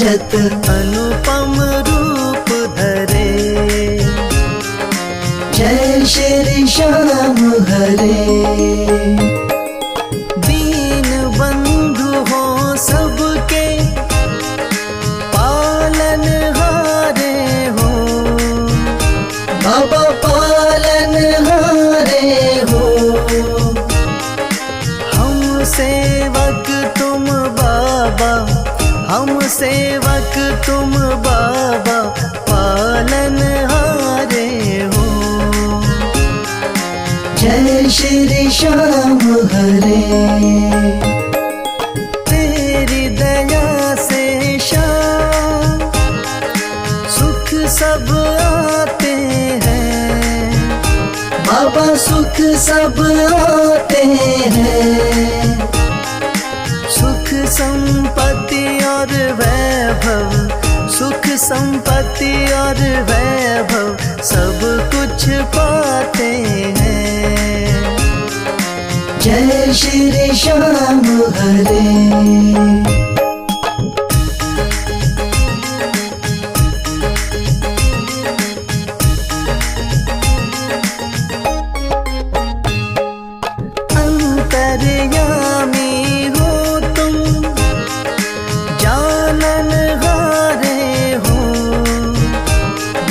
विराजत अनुपम रूप धरे। जय श्री श्याम हरे। दीन बंधु हो सबके पालन हारे हो। बाबा पालन हारे हो। हम सेवक तुम बाबा, हम सेवक तुम बाबा पालन हारे हो। जय श्री श्याम हरे। तेरी दया से श्याम सुख सब आते हैं। बाबा सुख सब आते हैं। सुख संपत्ति और वैभव, सुख संपत्ति और वैभव सब कुछ पाते हैं। जय श्री श्याम हरे।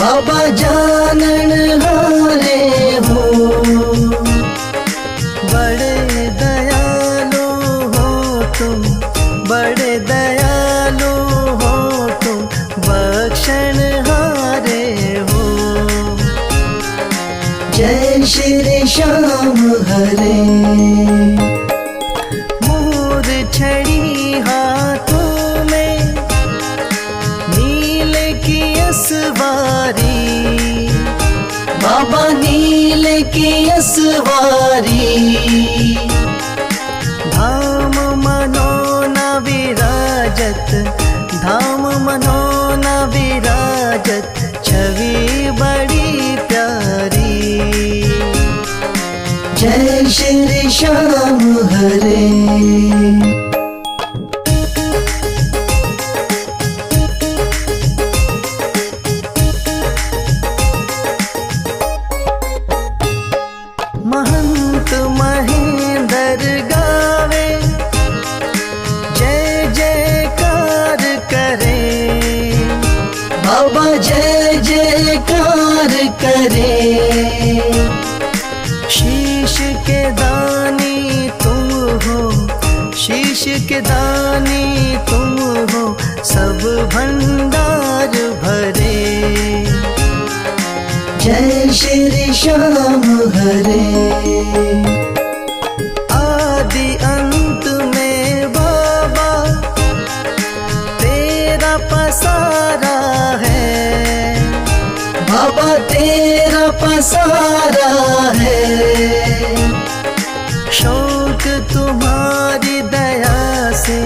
बाबा जानन हारे हो। बड़े दयालु हो तुम, बड़े दयालु हो तुम, बख्शण हारे हो। जय श्री श्याम हरे। मोर छड़ी हाथों में नील की असवारी। बाबा नील की असवारी। धाम मनोना विराजत, धाम मनोना विराजत, छवि बड़ी प्यारी। जय श्री श्याम हरे। महंत महेंद्र गावे जय जयकार करे। बाबा जय जयकार करे। शीश के दानी तुम हो, शीश के दानी तुम हो, सब भंडार भरे। जय श्री श्याम हरे। आदि अंत में बाबा तेरा पसारा है। बाबा तेरा पसारा है। शौक तुम्हारी दया से,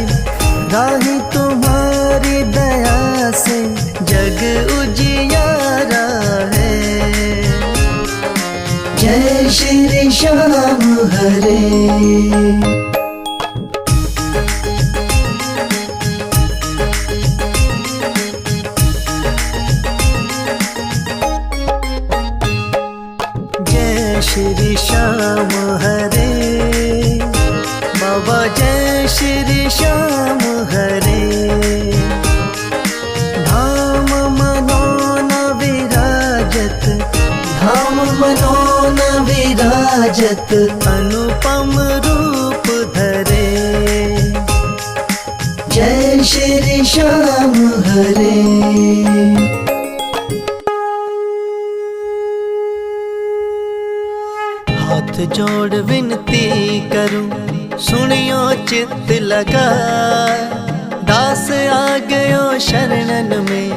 राही तुम्हारी दया से जग उजियारा है। जय श्री श्याम हरे। जय श्री श्याम हरे। बाबा जय श्री श्याम हरे। धाम मनोना विराजत, धाम मनोना विराजत अनुपम रूप धरे। जय श्री श्याम हरे। हाथ जोड़ विनती करूं, सुनियो चित्त लगा। दास आ गयो शरणन में,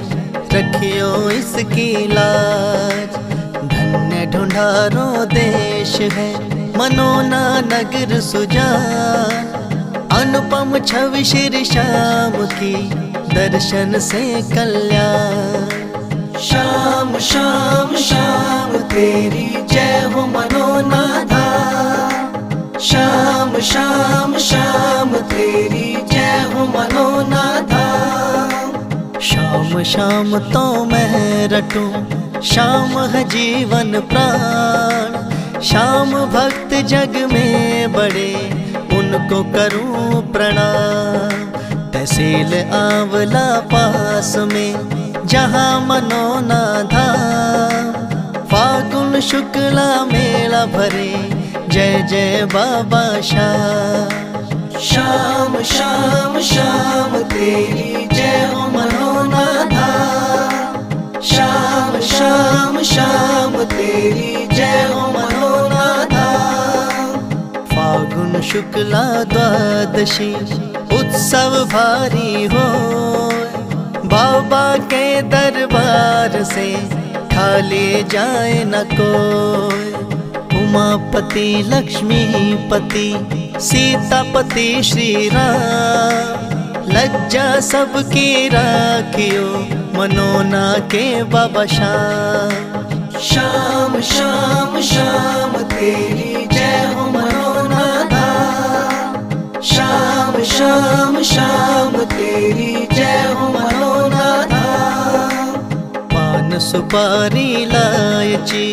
रखियो इसकी लाज। धन्य ढूंढारो देश है, मनोना नगर सुजान। अनुपम छवि श्री श्याम की, दर्शन से कल्याण। श्याम श्याम श्याम तेरी जय हो मनोनाथा। श्याम श्याम श्याम तेरी जय हो मनोनाथा। शाम शाम तो मैं रटूं, शाम है जीवन प्राण। शाम भक्त जग में बड़े, उनको करूं प्रणाम। तहसील आंवला पास में जहाँ मनोना धाम। फागुन शुक्ला मेला भरे, जय जय बाबा श्याम। शाम शाम शाम तेरी जय हो मनोना धाम। शाम शाम शाम तेरी जय हो मनोना धाम। फागुन शुक्ला द्वादशी उत्सव भारी हो, बाबा के दरबार से खाली जाए न कोई। उमापति लक्ष्मीपति सीतापति श्री राम, लज्जा सबकी राखियो मनोना के बाबा श्याम। शाम शाम शाम तेरी जय हो मनोना धाम। शाम शाम शाम तेरी जय हो मनोना धाम। पान सुपारी इलायची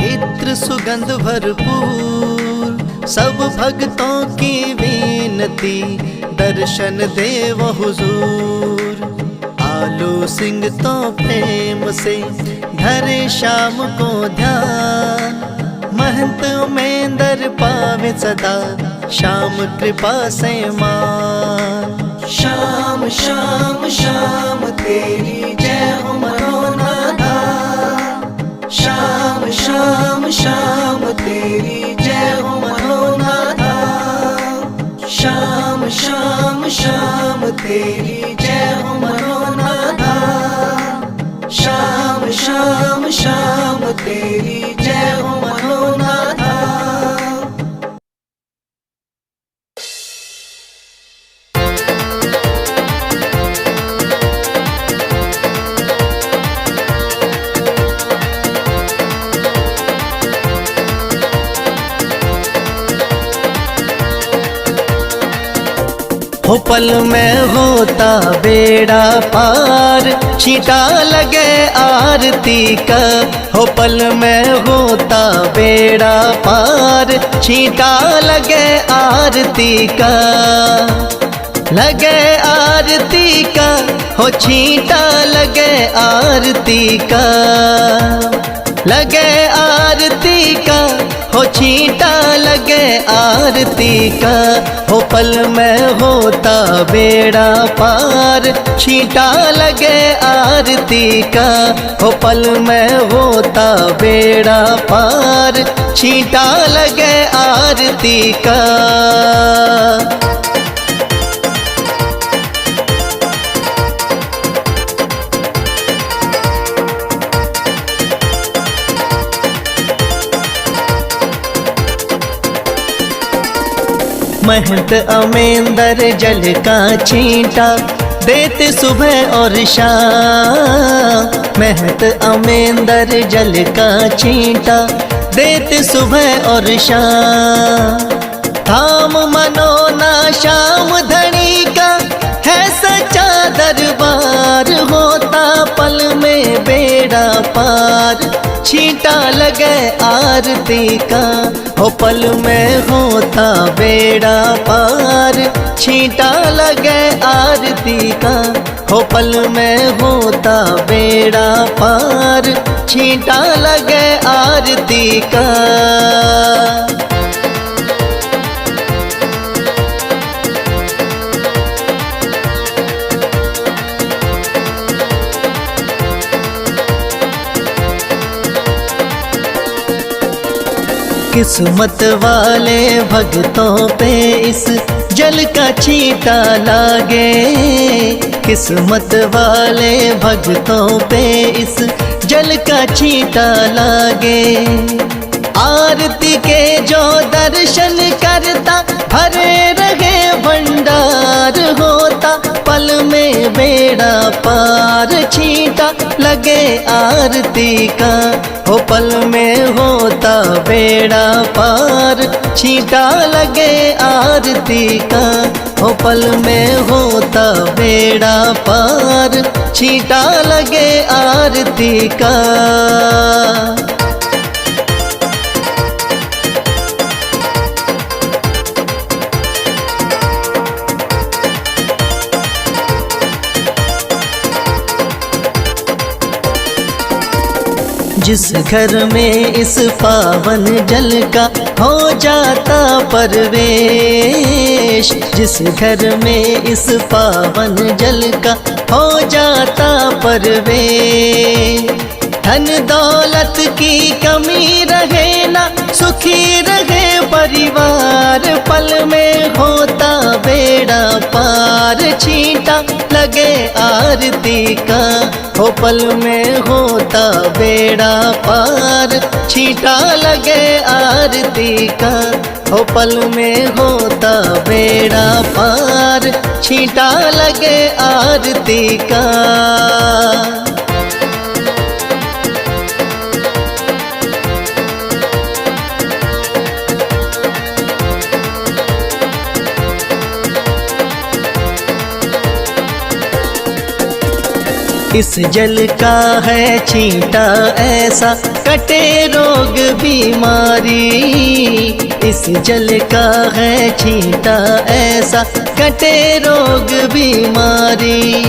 इत्र सुगंध भरपूर, सब भक्तों की विनती दर्शन देव हुजूर। आलू सिंह तो प्रेम से धरे शाम को ध्यान, महंत उमेंदर पावे सदा श्याम कृपा से मान। शाम शाम शाम तेरी जय हो मनोना धाम। शाम शाम शाम तेरी जय हो मनोना धाम। शाम शाम शाम तेरी जय हो मनोना धाम। शाम शाम शाम तेरी जय हो मनोना धाम। हो पल में होता बेड़ा पार, छींटा लगे आरती का। हो पल में होता बेड़ा पार, छींटा लगे आरती का। लगे आरती का, हो छींटा लगे आरती का। लगे आरती का, हो छींटा लगे आरती का। हो पल में होता बेड़ा पार, छींटा लगे आरती का। हो पल में होता बेड़ा पार, छींटा लगे आरती का। महंत अमेंदर जल का छींटा देते सुबह और शाम। महंत अमेंदर जल का छींटा देते सुबह और शाम। धाम मनोना श्याम धनी का है सच्चा दरबार, होता पल में बेड़ा पार, छींटा लगे आरती का। हो पल में होता बेड़ा पार, छींटा लगे आरती का। हो पल में होता बेड़ा पार, छींटा लगे आरती का। किस्मत वाले भक्तों पे इस जल का छींटा लागे। किस्मत वाले भक्तों पे इस जल का छींटा लागे। आरती के जो दर्शन करता भरे रहे भंडार, होता पल में बेड़ा पार, छींटा लगे लगे आरती का, हो पल में होता बेड़ा पार। छींटा लगे आरती का, हो पल में होता बेड़ा पार। छींटा लगे आरती का। जिस घर में इस पावन जल का हो जाता परवेश, जिस घर में इस पावन जल का हो जाता परवेश। धन दौलत की कमी रहे ना, सुखी रहे परिवार। पल में होता बेड़ा पार। छींटा लगे आरती का, हो पल में होता बेड़ा पार। छींटा लगे आरती का, हो पल में होता बेड़ा पार। छींटा लगे आरती का। इस जल का है छींटा ऐसा, कटे रोग बीमारी। इस जल का है छींटा ऐसा, कटे रोग बीमारी।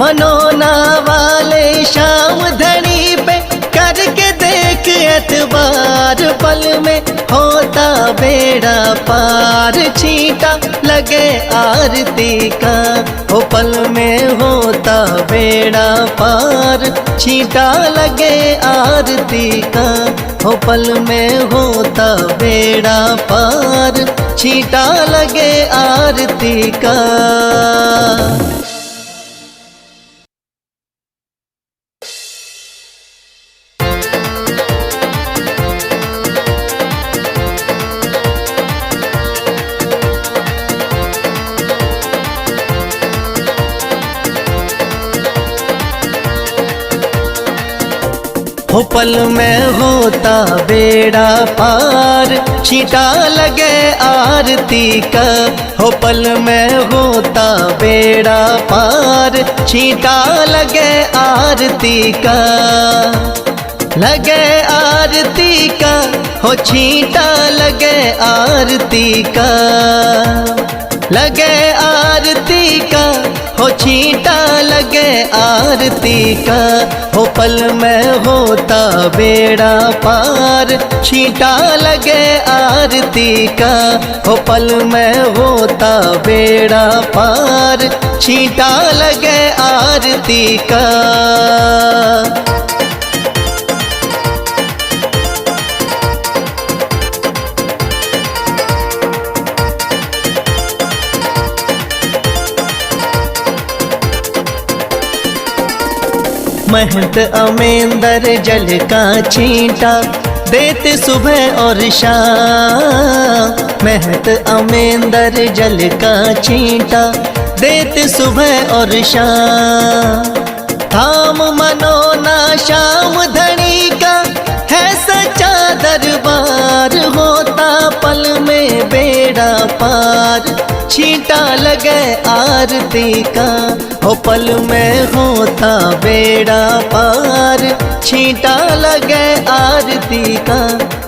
मनोना वाले शाम धनी पे करके देख एतबार। पल में होता बेड़ा पार। छींटा लगे आरती का, हो पल में होता बेड़ा पार। छींटा लगे आरती का, हो पल में होता बेड़ा पार। छींटा लगे आरती का। हो पल में होता बेड़ा पार। छींटा लगे आरती का, हो पल में होता बेड़ा पार। छींटा लगे आरती का। लगे आरती का, हो छींटा लगे आरती का। लगे आरती का, हो छींटा लगे आरती का। हो पल में होता बेड़ा पार। छींटा लगे आरती का, हो पल में होता बेड़ा पार। छींटा लगे आरती का। महंत अमेंदर जल का छींटा देते सुबह और शाम। महंत अमेंदर जल का छींटा देते सुबह और शाम। धाम मनोना श्याम धनी का है सच्चा दरबार। होता पल में बेड़ा पार। छींटा लगे आरती का, हो पल में होता बेड़ा पार। छींटा लगे आरती का,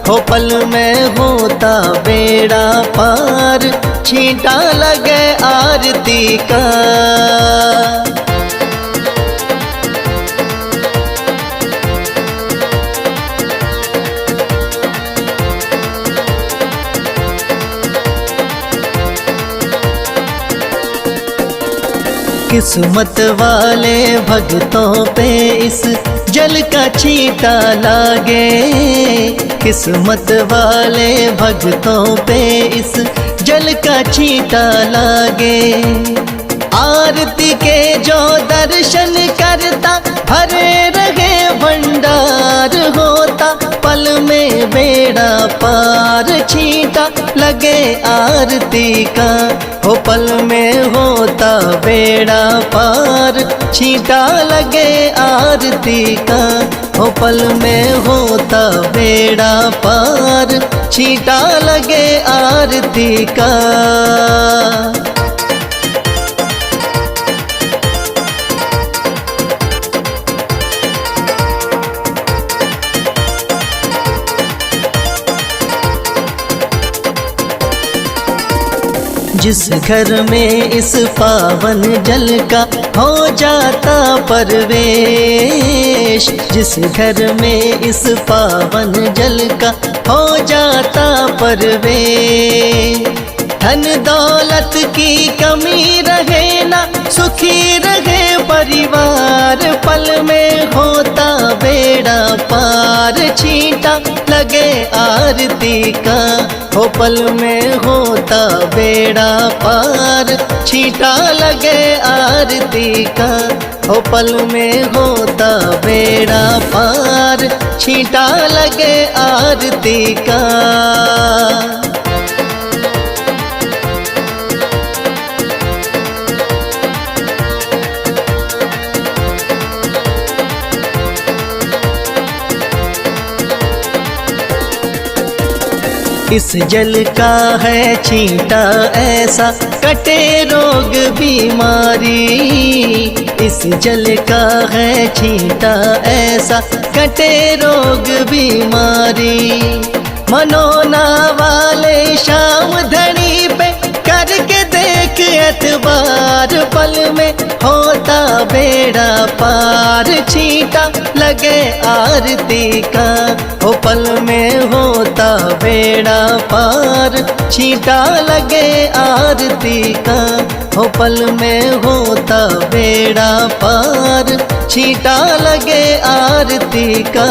हो पल में होता बेड़ा पार। छींटा लगे आरती का। किस्मत वाले भक्तों पे इस जल का छींटा लागे। किस्मत वाले भक्तों पे इस जल का छींटा लागे। आरती के जो दर्शन करता भरे रहे भंडार। होता पल में बेड़ा पार, छींटा लगे आरती का। हो पल में होता बेड़ा पार, छींटा लगे आरती का। हो पल में होता बेड़ा पार, छींटा लगे आरती का। जिस घर में इस पावन जल का हो जाता परवेश, जिस घर में इस पावन जल का हो जाता परवेश। धन दौलत की कमी रहे ना, सुखी रहे परिवार, पल में होता बेड़ा पार, छींटा लगे आरती का। हो पल में होता बेड़ा पार, छींटा लगे आरती का। हो पल में होता बेड़ा पार, छींटा लगे आरती का। इस जल का है छींटा ऐसा, कटे रोग बीमारी। इस जल का है छींटा ऐसा, कटे रोग बीमारी। मनोना वाले शाम धनी पे करके देख एतबार, पल में होता बेड़ा पार, छींटा लगे आरती का। हो पल में होता बेड़ा पार, छींटा लगे आरती का। हो पल में होता बेड़ा पार, छींटा लगे आरती का।